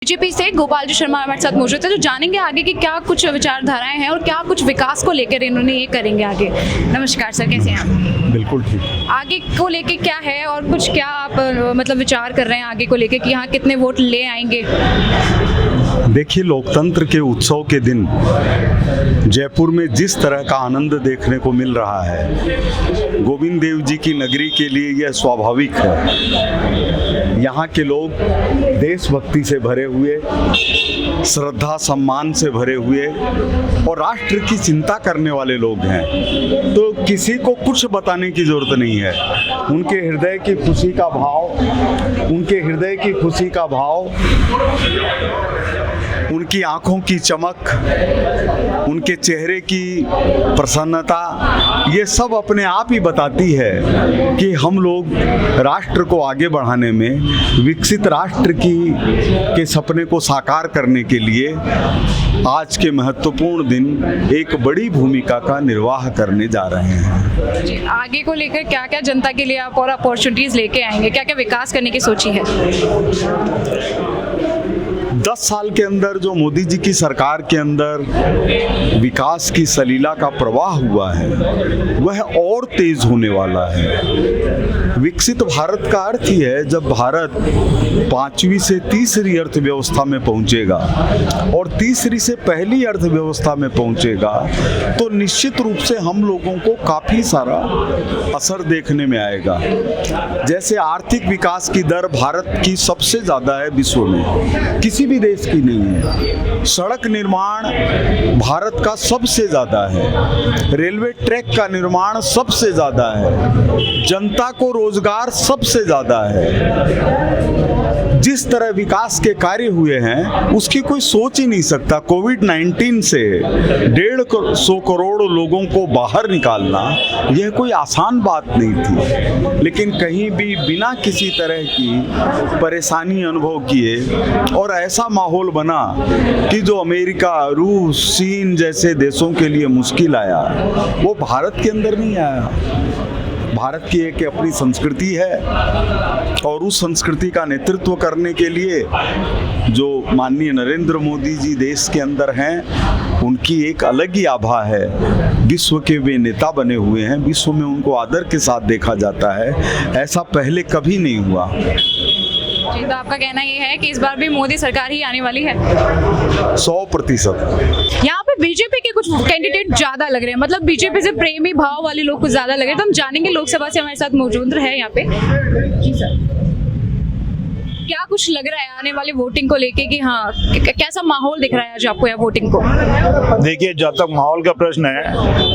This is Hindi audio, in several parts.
बीजेपी से गोपाल जी शर्मा हमारे साथ मौजूद है, तो जानेंगे आगे की क्या कुछ विचारधाराएं हैं और क्या कुछ विकास को लेकर इन्होंने ये करेंगे आगे। नमस्कार सर, कैसे हैं आप? बिल्कुल ठीक। आगे को लेके क्या है और कुछ क्या आप मतलब विचार कर रहे हैं आगे को लेके कि यहाँ कितने वोट ले आएंगे? देखिए, लोकतंत्र के उत्सव के दिन जयपुर में जिस तरह का आनंद देखने को मिल रहा है, गोविंद देव जी की नगरी के लिए यह स्वाभाविक है। यहाँ के लोग देशभक्ति से भरे हुए, श्रद्धा सम्मान से भरे हुए और राष्ट्र की चिंता करने वाले लोग हैं, तो किसी को कुछ बताने की जरूरत नहीं है। उनके हृदय की खुशी का भाव, उनकी आंखों की चमक, उनके चेहरे की प्रसन्नता, ये सब अपने आप ही बताती है कि हम लोग राष्ट्र को आगे बढ़ाने में, विकसित राष्ट्र के सपने को साकार करने के लिए आज के महत्वपूर्ण दिन एक बड़ी भूमिका का निर्वाह करने जा रहे हैं। आगे को लेकर क्या क्या जनता के लिए आप और अपॉर्चुनिटीज लेके आएंगे, क्या क्या विकास करने की सोची है? 10 साल के अंदर जो मोदी जी की सरकार के अंदर विकास की सलीला का प्रवाह हुआ है, वह और तेज होने वाला है। विकसित भारत का अर्थ ही है जब भारत 5वीं से तीसरी अर्थव्यवस्था में पहुंचेगा और तीसरी से पहली अर्थव्यवस्था में पहुंचेगा, तो निश्चित रूप से हम लोगों को काफी सारा असर देखने में आएगा। जैसे आर्थिक विकास की दर भारत की सबसे ज्यादा है विश्व में, किसी भी देश की नहीं है। सड़क निर्माण भारत का सबसे ज्यादा है, रेलवे ट्रैक का निर्माण सबसे ज्यादा है, जनता को रोजगार सबसे ज्यादा है। जिस तरह विकास के कार्य हुए हैं उसकी कोई सोच ही नहीं सकता। कोविड-19 से 150 करोड़ लोगों को बाहर निकालना यह कोई आसान बात नहीं थी, लेकिन कहीं भी बिना किसी तरह की परेशानी अनुभव किए और ऐसा माहौल बना कि जो अमेरिका, रूस, चीन जैसे देशों के लिए मुश्किल आया, वो भारत के अंदर नहीं आया। भारत की एक अपनी संस्कृति है और उस संस्कृति का नेतृत्व करने के लिए जो माननीय नरेंद्र मोदी जी देश के अंदर हैं, उनकी एक अलग ही आभा है। विश्व के वे नेता बने हुए हैं, विश्व में उनको आदर के साथ देखा जाता है, ऐसा पहले कभी नहीं हुआ। जी, तो आपका कहना ये है कि इस बार भी मोदी सरकार ही आने वाली है? 100%। यहाँ पे बीजेपी के कुछ कैंडिडेट ज्यादा लग रहे हैं, मतलब बीजेपी से प्रेमी भाव वाले लोग कुछ ज्यादा लग रहे हैं, तो हम जानेंगे। लोकसभा से हमारे साथ मौजूद है यहाँ पे। जी सर, क्या कुछ लग रहा है आने वाली वोटिंग को लेके कि हाँ कैसा माहौल दिख रहा है आज आपको यहाँ वोटिंग को? देखिए, जब तक माहौल का प्रश्न है,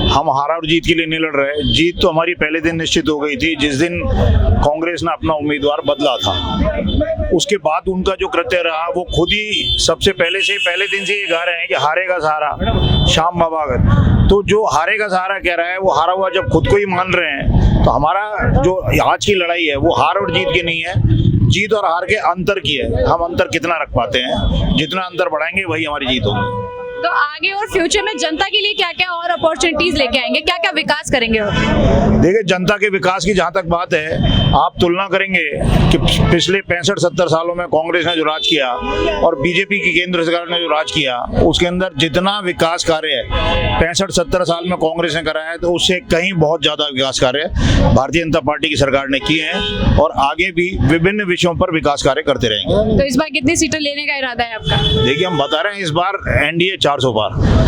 हम हारा और जीत के लिए नहीं लड़ रहे। जीत तो हमारी पहले दिन निश्चित हो गई थी जिस दिन कांग्रेस ने अपना उम्मीदवार बदला था। उसके बाद उनका जो कृत्य रहा, वो खुद ही सबसे पहले दिन से ये गा रहे हैं कि हारेगा सहारा श्याम बाबागत। तो जो हारेगा सहारा कह रहा है, वो हारा हुआ जब खुद को ही मान रहे हैं, तो हमारा जो आज की लड़ाई है वो हार और जीत की नहीं है, जीत और हार के अंतर की है। हम अंतर कितना रख पाते हैं, जितना अंतर बढ़ाएंगे वही हमारी जीत होगी। तो आगे और फ्यूचर में जनता के लिए क्या क्या और अपॉर्चुनिटीज लेके आएंगे, क्या क्या विकास करेंगे? और देखिए, जनता के विकास की जहाँ तक बात है, आप तुलना करेंगे कि पिछले 65-70 सालों में कांग्रेस ने जो राज किया और बीजेपी की केंद्र सरकार ने जो राज किया, उसके अंदर जितना विकास कार्य है 65-70 साल में कांग्रेस ने कराया है, तो उससे कहीं बहुत ज्यादा विकास कार्य भारतीय जनता पार्टी की सरकार ने किए हैं और आगे भी विभिन्न विषयों पर विकास कार्य करते रहेंगे। तो इस बार कितनी सीटें लेने का इरादा है आपका? देखिए, हम बता रहे हैं इस बार एनडीए 400 पार।